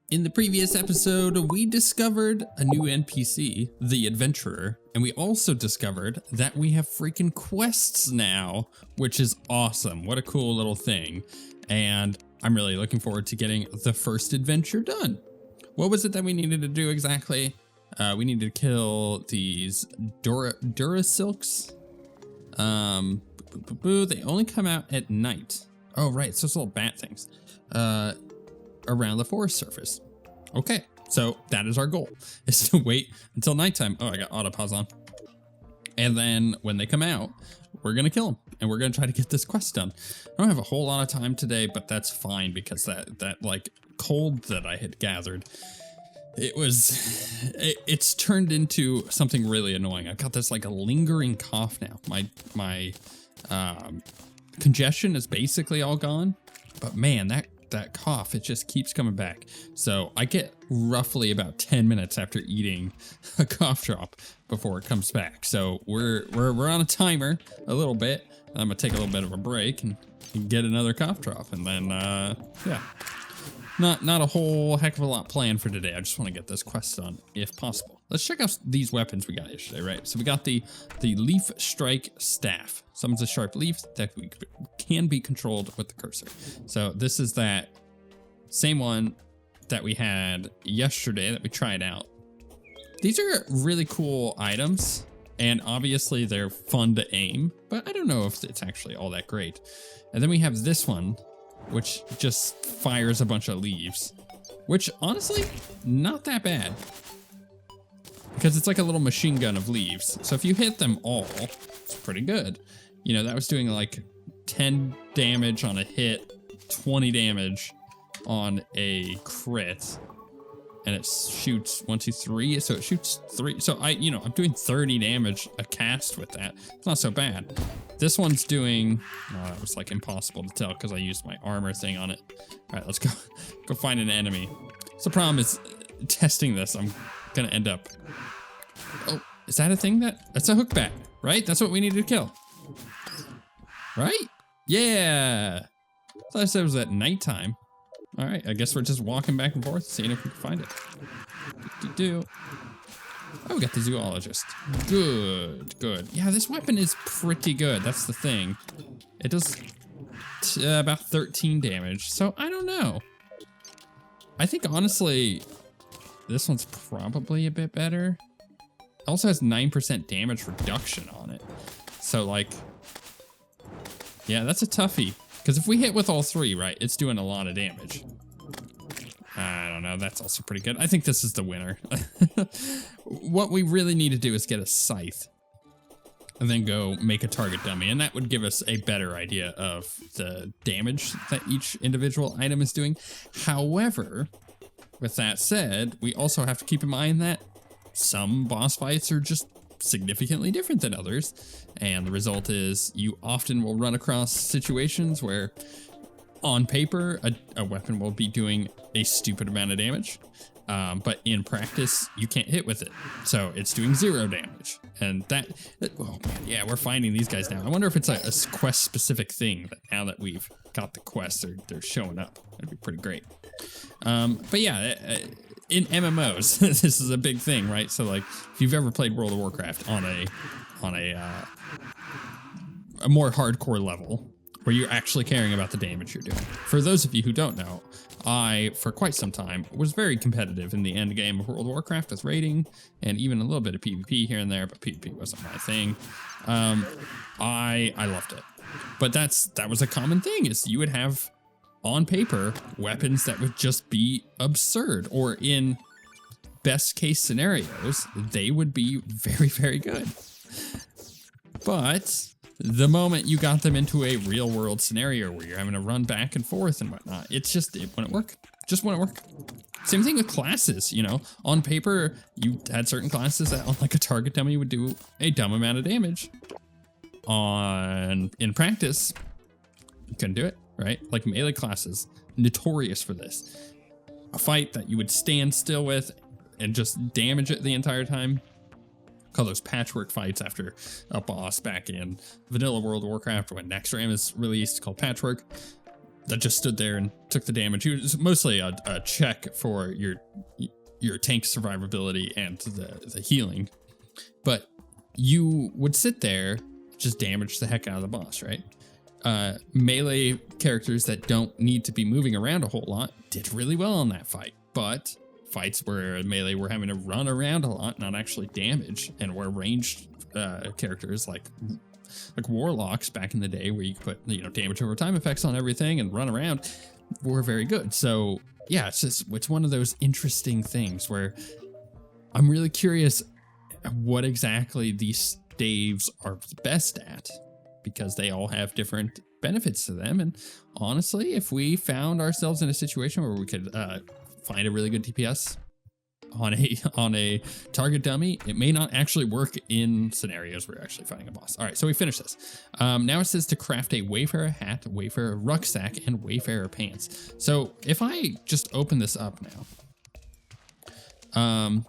In the previous episode, we discovered a new NPC, the Adventurer, and we also discovered that we have freaking quests now, which is awesome. What a cool little thing. And I'm really looking forward to getting the first adventure done. What was it that we needed to do exactly? We needed to kill these Durasilks. They only come out at night. Oh, right, so it's little bat things. Around the forest surface. Okay, so that is our goal, is to wait until nighttime. Oh, I got auto pause on. And then when they come out, we're gonna kill them, and we're gonna try to get this quest done. I don't have a whole lot of time today, but that's fine because that like cold that I had gathered, it's turned into something really annoying. I've got this like a lingering cough now. My congestion is basically all gone, but man, that cough, it just keeps coming back. So I get roughly about 10 minutes after eating a cough drop before it comes back. So we're on a timer a little bit. I'm gonna take a little bit of a break and get another cough drop, and then yeah, not a whole heck of a lot planned for today. I just want to get this quest done if possible. Let's check out these weapons we got yesterday, right? So we got the Leaf Strike Staff. Summons a sharp leaf that can be controlled with the cursor. So this is that same one that we had yesterday that we tried out. These are really cool items, and obviously they're fun to aim, but I don't know if it's actually all that great. And then we have this one, which just fires a bunch of leaves, which honestly, not that bad. Because it's like a little machine gun of leaves. So if you hit them all, it's pretty good. You know, that was doing like 10 damage on a hit, 20 damage on a crit. And it shoots 1, 2, 3. So it shoots 3. So I'm doing 30 damage a cast with that. It's not so bad. This one's doing, oh, that was like impossible to tell because I used my armor thing on it. All right, let's go find an enemy. So the problem is testing this, I'm gonna end up, oh, is that a thing? That's a hook bat, right? That's what we needed to kill, right? Yeah. So I said it was at nighttime. All right, I guess we're just walking back and forth, seeing if we can find it. Oh, we got the zoologist. Good. Yeah, this weapon is pretty good. That's the thing. It does about 13 damage, so I don't know. I think honestly, this one's probably a bit better. It also has 9% damage reduction on it. So like, yeah, that's a toughie. Because if we hit with all three, right, it's doing a lot of damage. I don't know, that's also pretty good. I think this is the winner. What we really need to do is get a scythe and then go make a target dummy. And that would give us a better idea of the damage that each individual item is doing. However, with that said, we also have to keep in mind that some boss fights are just significantly different than others, and the result is you often will run across situations where on paper a weapon will be doing a stupid amount of damage, but in practice you can't hit with it, so it's doing 0 damage. And that oh man, yeah, we're finding these guys now. I wonder if it's a quest specific thing that now that we've got the quests, they're showing up. That'd be pretty great. But yeah, in MMOs, this is a big thing, right? So like, if you've ever played World of Warcraft on a more hardcore level, where you're actually caring about the damage you're doing. For those of you who don't know, I, for quite some time, was very competitive in the end game of World of Warcraft with raiding, and even a little bit of PvP here and there, but PvP wasn't my thing. I loved it. But that was a common thing, is you would have, on paper, weapons that would just be absurd, or in best case scenarios, they would be very, very good. But the moment you got them into a real world scenario where you're having to run back and forth and whatnot, it wouldn't work. Just wouldn't work. Same thing with classes, you know, on paper, you had certain classes that on like a target dummy would do a dumb amount of damage. In practice, you couldn't do it, right? Like melee classes, notorious for this. A fight that you would stand still with and just damage it the entire time. Call those Patchwork fights after a boss back in vanilla World of Warcraft when Next Ram is released, called Patchwork. that just stood there and took the damage. It was mostly a check for your tank survivability and the healing. But you would sit there, just damage the heck out of the boss, right? Melee characters that don't need to be moving around a whole lot did really well in that fight. But fights where melee were having to run around a lot, not actually damage, and where ranged characters like warlocks back in the day, where you could put damage over time effects on everything and run around, were very good. So yeah, it's one of those interesting things where I'm really curious what exactly these staves are the best at, because they all have different benefits to them. And honestly, if we found ourselves in a situation where we could find a really good DPS on a target dummy, it may not actually work in scenarios where you're actually fighting a boss. All right, so we finished this. Now it says to craft a Wayfarer hat, Wayfarer rucksack, and Wayfarer pants. So if I just open this up now,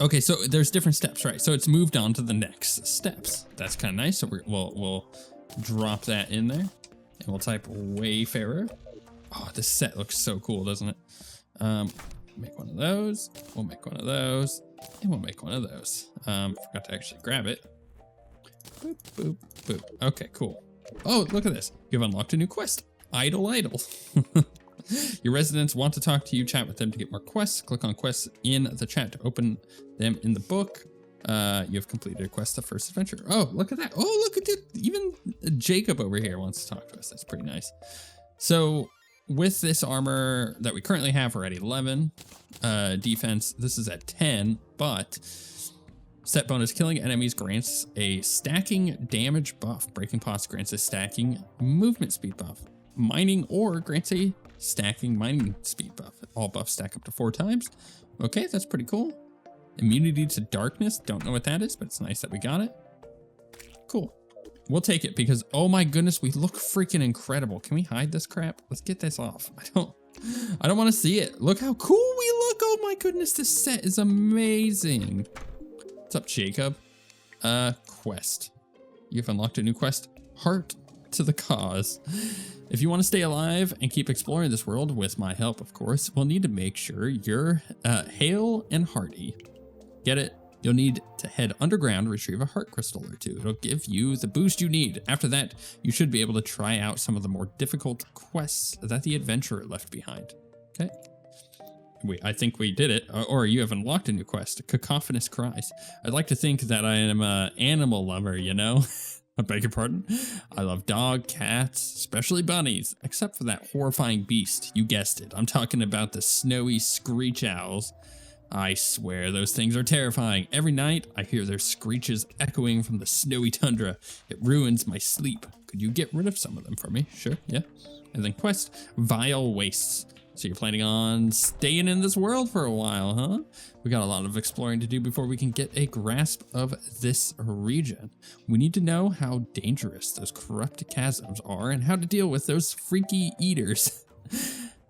okay, so there's different steps, right? So it's moved on to the next steps. That's kind of nice. So we'll drop that in there, and we'll type Wayfarer. Oh, this set looks so cool, doesn't it? Make one of those. We'll make one of those, and we'll make one of those. Forgot to actually grab it. Boop, boop, boop. Okay, cool. Oh, look at this. You've unlocked a new quest. Idle. Your residents want to talk to you. Chat with them to get more quests. Click on quests in the chat to open them in the book. You have completed a quest, the first adventure. Oh, look at that. Oh, look at it. Even Jacob over here wants to talk to us. That's pretty nice. So with this armor that we currently have, we're at 11 defense. This is at 10, but set bonus killing enemies grants a stacking damage buff. Breaking pots grants a stacking movement speed buff. Mining ore grants a stacking mining speed buff. All buffs stack up to 4 times. Okay, that's pretty cool. Immunity to darkness. Don't know what that is, but it's nice that we got it. Cool. We'll take it because, oh my goodness, we look freaking incredible. Can we hide this crap? Let's get this off. I don't want to see it. Look how cool we look. Oh my goodness, this set is amazing. What's up, Jacob? Quest. You've unlocked a new quest. Heart to the cause. If you want to stay alive and keep exploring this world with my help, of course, we'll need to make sure you're hale and hearty. Get it? You'll need to head underground, retrieve a heart crystal or 2. It'll give you the boost you need. After that, you should be able to try out some of the more difficult quests that the adventurer left behind. Okay. I think we did it. Or you have unlocked a new quest, Cacophonous Cries. I'd like to think that I am an animal lover, you know? I beg your pardon? I love dog, cats, especially bunnies, except for that horrifying beast. You guessed it. I'm talking about the snowy screech owls. I swear those things are terrifying. Every night I hear their screeches echoing from the snowy tundra. It ruins my sleep. Could you get rid of some of them for me? Sure, yeah. And then quest, Vile Wastes. So you're planning on staying in this world for a while, huh? We got a lot of exploring to do before we can get a grasp of this region. We need to know how dangerous those corrupt chasms are and how to deal with those freaky eaters.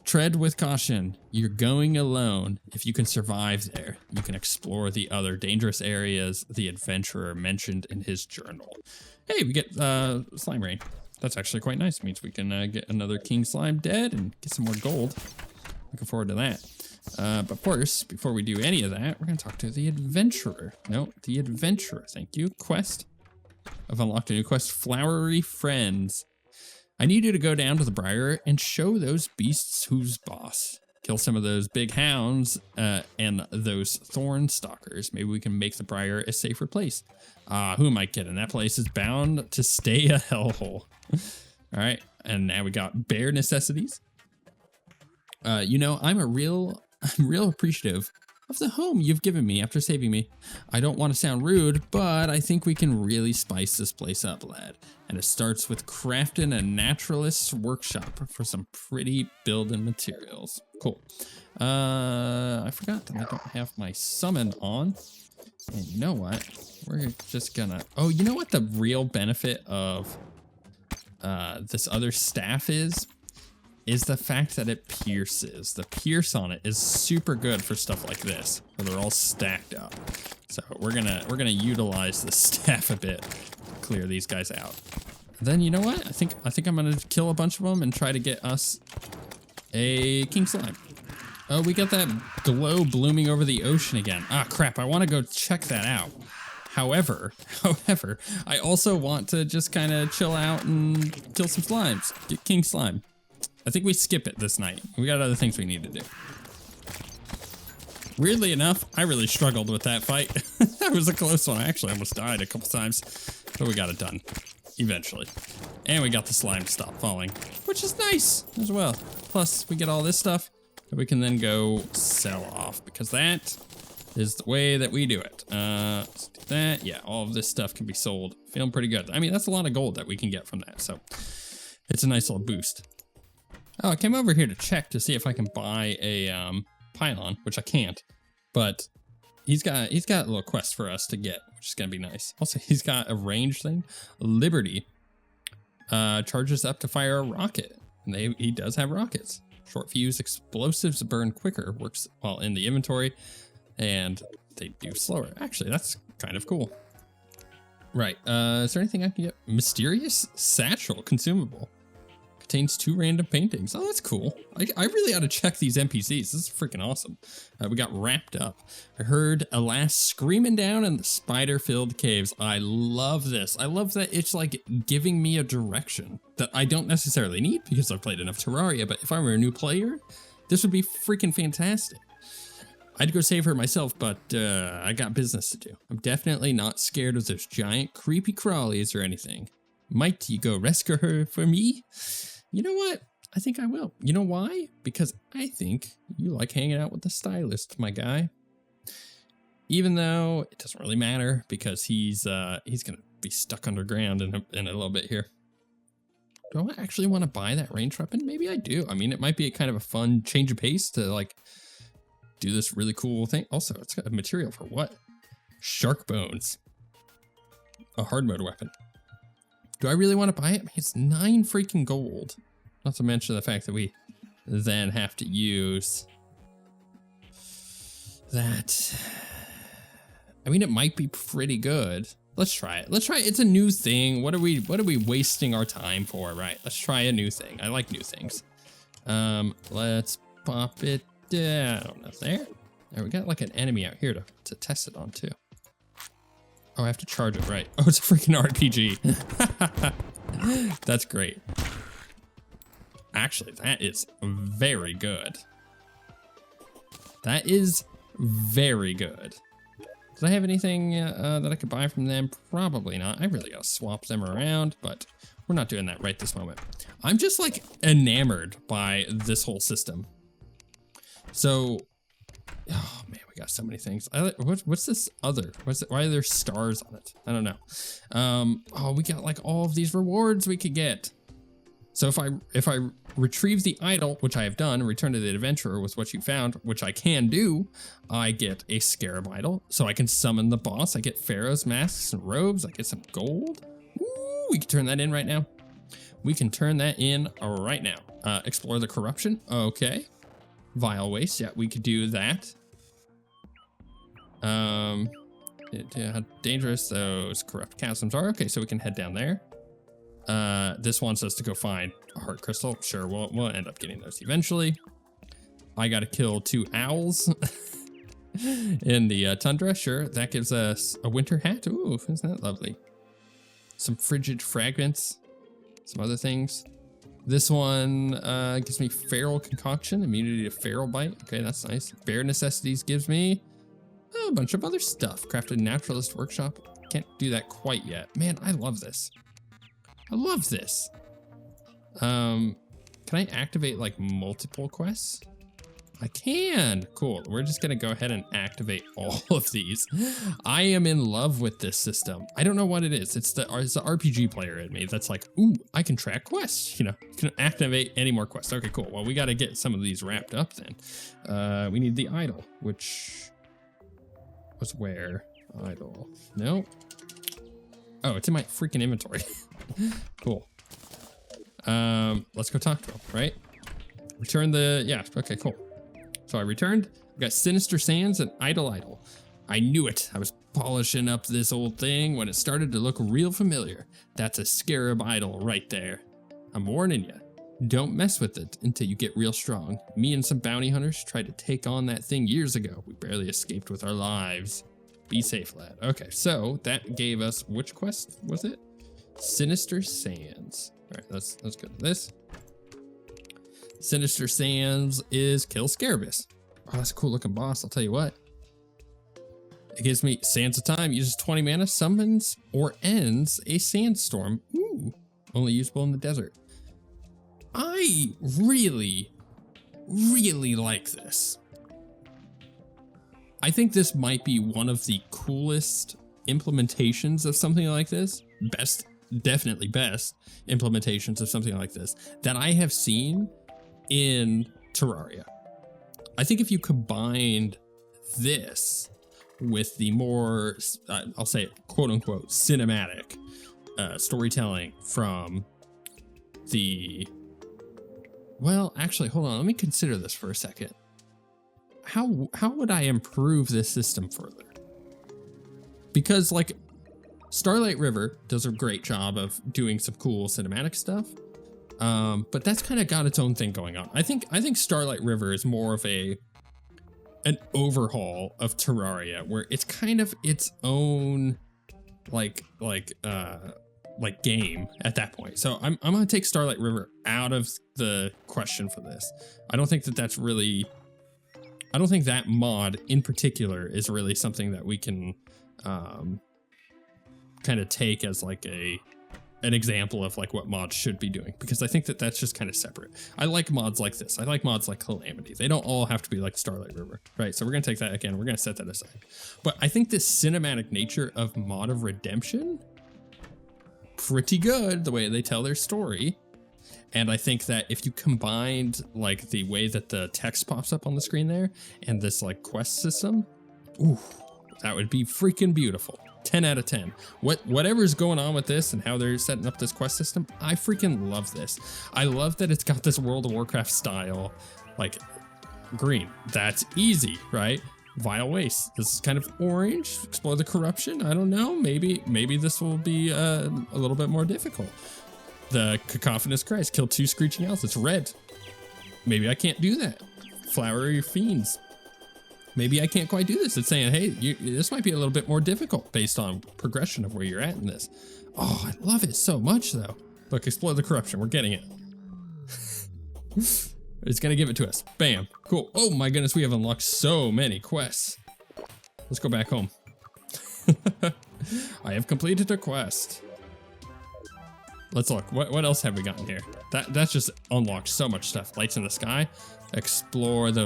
Tread with caution. You're going alone. If you can survive there, you can explore the other dangerous areas the adventurer mentioned in his journal. Hey, we get slime rain. That's actually quite nice. It means we can get another king slime dead and get some more gold. Looking forward to that. But first, before we do any of that, we're going to talk to the adventurer. No, the adventurer. Thank you. Quest. I've unlocked a new quest, Flowery Friends. I need you to go down to the Briar and show those beasts who's boss. Kill some of those big hounds and those thorn stalkers. Maybe we can make the Briar a safer place. Who am I kidding? That place is bound to stay a hellhole. All right, and now we got bare necessities. You know, I'm real appreciative of the home you've given me after saving me. I don't want to sound rude, but I think we can really spice this place up, lad. And it starts with crafting a naturalist's workshop for some pretty building materials. Cool. I forgot that I don't have my summon on. And you know what? We're just gonna... Oh, you know what the real benefit of this other staff is the fact that it pierces. The pierce on it is super good for stuff like this, where they're all stacked up. So we're gonna utilize the staff a bit, clear these guys out. Then you know what? I think I'm gonna kill a bunch of them and try to get us a king slime. Oh, we got that glow blooming over the ocean again. Ah, crap. I want to go check that out. However, I also want to just kind of chill out and kill some slimes. Get king slime. I think we skip it this night. We got other things we need to do. Weirdly enough, I really struggled with that fight. That was a close one. I actually almost died a couple times, but we got it done eventually. And we got the slime to stop falling, which is nice as well. Plus, we get all this stuff that we can then go sell off, because that is the way that we do it. Let's do that. Yeah, all of this stuff can be sold. Feeling pretty good. I mean, that's a lot of gold that we can get from that, so it's a nice little boost. Oh, I came over here to check to see if I can buy a pylon, which I can't, but he's got a little quest for us to get, which is gonna be nice. Also, he's got a range thing. Liberty charges up to fire a rocket, and he does have rockets. Short fuse explosives burn quicker, works while in the inventory, and they do slower. Actually, that's kind of cool. Right, is there anything I can get? Mysterious satchel, consumable. Contains 2 random paintings. Oh, that's cool. I really ought to check these NPCs. This is freaking awesome. We got wrapped up. I heard a lass screaming down in the spider-filled caves. I love this. I love that it's like giving me a direction that I don't necessarily need because I've played enough Terraria, but if I were a new player, this would be freaking fantastic. I'd go save her myself, but I got business to do. I'm definitely not scared of those giant creepy crawlies or anything. Might you go rescue her for me? You know what? I think I will. You know why? Because I think you like hanging out with the stylist, my guy. Even though it doesn't really matter because he's gonna be stuck underground in a little bit here. Do I actually want to buy that range weapon? Maybe I do. I mean, it might be a kind of a fun change of pace to like do this really cool thing. Also, it's got a material for what? Shark bones. A hard mode weapon. Do I really want to buy it? I mean, it's 9 freaking gold. Not to mention the fact that we then have to use that. I mean, it might be pretty good. Let's try it. Let's try it. It's a new thing. What are we wasting our time for? Right. Let's try a new thing. I like new things. Let's pop it down. Up there. There, we got like an enemy out here to test it on too. Oh, I have to charge it, right. Oh, it's a freaking RPG. That's great. Actually, that is very good. That is very good. Does I have anything that I could buy from them? Probably not. I really gotta swap them around, but we're not doing that right this moment. I'm just like enamored by this whole system. So, oh man, we got so many things. What's this other? Why are there stars on it? I don't know. Oh, we got like all of these rewards we could get. So if I retrieve the idol, which I have done, return to the adventurer with what you found, which I can do, I get a scarab idol. So I can summon the boss. I get pharaoh's masks and robes. I get some gold. Ooh, we can turn that in right now. We can turn that in right now. Explore the corruption. Okay. Vile waste. Yeah, we could do that. Yeah, how dangerous those corrupt chasms are. Okay, so we can head down there. This wants us to go find a heart crystal. Sure, we'll end up getting those eventually. I gotta kill 2 owls in the tundra. Sure, that gives us a winter hat. Ooh, isn't that lovely? Some frigid fragments, some other things. This one gives me feral concoction, immunity to feral bite. Okay, that's nice. Bare necessities gives me a bunch of other stuff. Crafted naturalist workshop. Can't do that quite yet. Man, I love this. I love this. Can I activate like multiple quests? I can. Cool. We're just gonna go ahead and activate all of these. I am in love with this system. I don't know what it is. It's the RPG player in me that's like, ooh, I can track quests. You know, can activate any more quests. Okay, cool. Well, we got to get some of these wrapped up then. We need the idol, which was where? Idol. No. Oh, it's in my freaking inventory. Cool. Let's go talk to him, right? Return the, yeah, okay, cool. So I returned. We got Sinister Sands and Idol. I knew it. I was polishing up this old thing when it started to look real familiar. That's a scarab idol right there. I'm warning you, don't mess with it until you get real strong. Me and some bounty hunters tried to take on that thing years ago. We barely escaped with our lives. Be safe, lad. Okay, so that gave us, which quest was it? Sinister Sands. All right, let's go to this. Sinister Sands is kill Scarabus. Oh, that's a cool looking boss, I'll tell you what. It gives me Sands of Time, uses 20 mana, summons or ends a sandstorm. Ooh, only usable in the desert. I really, really like this. I think this might be one of the coolest implementations of something like this. Definitely best implementations of something like this that I have seen in Terraria. I think if you combined this with the more, I'll say it, quote unquote, cinematic storytelling from the, well, actually, hold on, let me consider this for a second. How would I improve this system further? Because like Starlight River does a great job of doing some cool cinematic stuff. But that's kind of got its own thing going on. I think Starlight River is more of an overhaul of Terraria, where it's kind of its own like game at that point. So I'm gonna take Starlight River out of the question for this. I don't think that mod in particular is really something that we can kind of take as like an example of like what mods should be doing, because I think that that's just kind of separate. I like mods like this. I like mods like Calamity. They don't all have to be like Starlight River, right? So we're gonna take that again. We're gonna set that aside. But I think this cinematic nature of Mod of Redemption, pretty good the way they tell their story. And I think that if you combined like the way that the text pops up on the screen there and this like quest system, ooh, that would be freaking beautiful. 10 out of 10. Whatever's going on with this and how they're setting up this quest system, I freaking love this. I love that it's got this World of Warcraft style, like green. That's easy, right? Vile Waste. This is kind of orange. Explore the Corruption. I don't know. Maybe this will be a little bit more difficult. The Cacophonous Cries. Kill 2 Screeching Owls. It's red. Maybe I can't do that. Flowery Fiends. Maybe I can't quite do this. It's saying, hey, this might be a little bit more difficult based on progression of where you're at in this. Oh, I love it so much, though. Look, Explore the Corruption. We're getting it. It's going to give it to us. Bam. Cool. Oh, my goodness. We have unlocked so many quests. Let's go back home. I have completed a quest. Let's look. What else have we gotten here? That's just unlocked so much stuff. Lights in the Sky. Explore the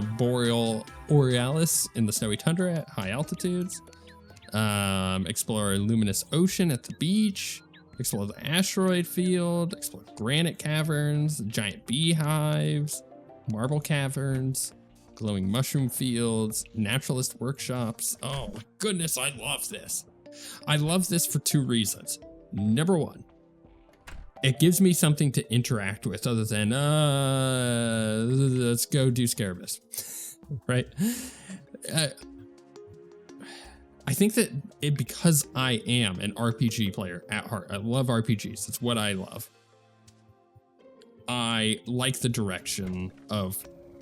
Borealis in the snowy tundra at high altitudes. Explore a luminous ocean at the beach. Explore the asteroid field. Explore granite caverns, giant beehives, marble caverns, glowing mushroom fields, naturalist workshops. Oh my goodness, I love this. I love this for 2 reasons. Number 1, it gives me something to interact with other than, let's go do Scarabus, right? I think that because I am an RPG player at heart, I love RPGs. It's what I love. I like the direction of,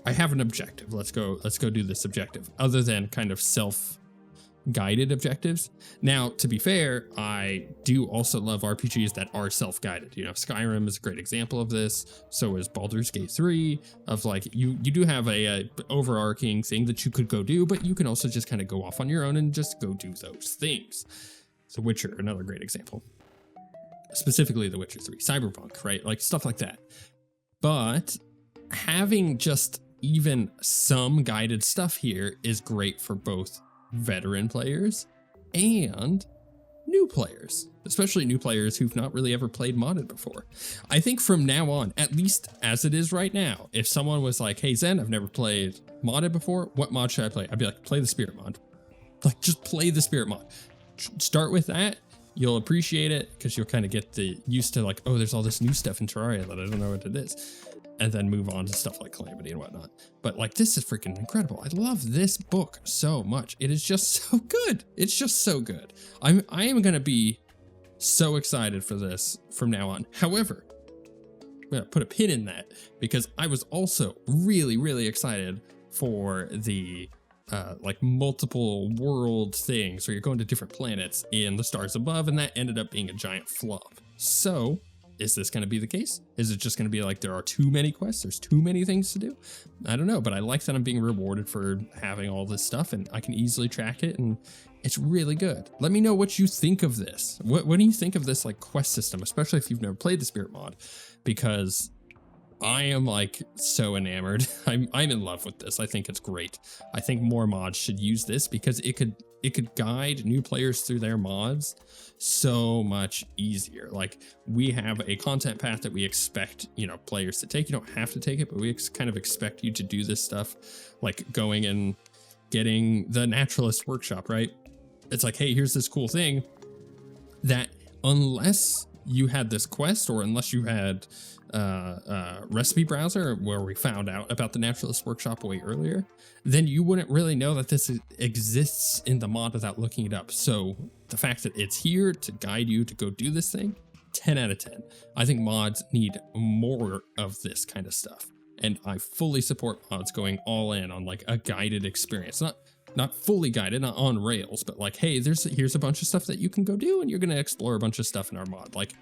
I have an objective. Let's go do this objective, other than kind of self-guided objectives. Now, to be fair, I do also love RPGs that are self-guided. You know, Skyrim is a great example of this. So is Baldur's Gate 3, of like, you do have a overarching thing that you could go do, but you can also just kind of go off on your own and just go do those things. The Witcher, another great example. Specifically The Witcher 3, Cyberpunk, right? Like stuff like that. But having just even some guided stuff here is great for both veteran players and new players, especially new players who've not really ever played modded before. I think from now on, at least as it is right now, if someone was like, hey Zen, I've never played modded before, what mod should I play? I'd be like, play the Spirit mod. Like, just play the Spirit mod. Start with that. You'll appreciate it because you'll kind of get used to like, oh, there's all this new stuff in Terraria that I don't know what it is. and then move on to stuff like Calamity and whatnot. But like, this is freaking incredible. I love this book so much. It is just so good. It's just so good. I am going to be so excited for this from now on. However, I'm going to put a pin in that because I was also really, really excited for the like multiple world things where you're going to different planets in the stars above, and that ended up being a giant flop. So is this going to be the case? Is it just going to be like there are too many quests, there's too many things to do? I don't know, but I like that I'm being rewarded for having all this stuff, and I can easily track it, and it's really good. Let me know what you think of this. What do you think of this like quest system, especially if you've never played the Spirit mod? Because I am like so enamored. I'm in love with this. I think it's great. I think more mods should use this because it could guide new players through their mods so much easier. Like, we have a content path that we expect, you know, players to take. You don't have to take it, but we kind of expect you to do this stuff, like going and getting the Naturalist Workshop, right? It's like, hey, here's this cool thing that unless you had this quest or unless you had recipe browser where we found out about the Naturalist Workshop way earlier, then you wouldn't really know that this exists in the mod without looking it up. So the fact that it's here to guide you to go do this thing, 10 out of 10. I think mods need more of this kind of stuff. And I fully support mods going all in on like a guided experience. Not fully guided, not on rails, but like, hey, here's a bunch of stuff that you can go do, and you're going to explore a bunch of stuff in our mod. Like,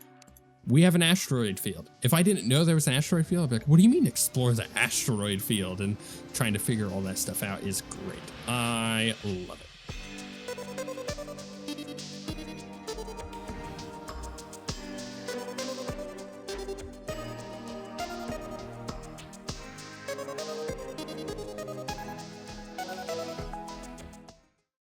we have an asteroid field. If I didn't know there was an asteroid field, I'd be like, what do you mean explore the asteroid field? And trying to figure all that stuff out is great. I love it.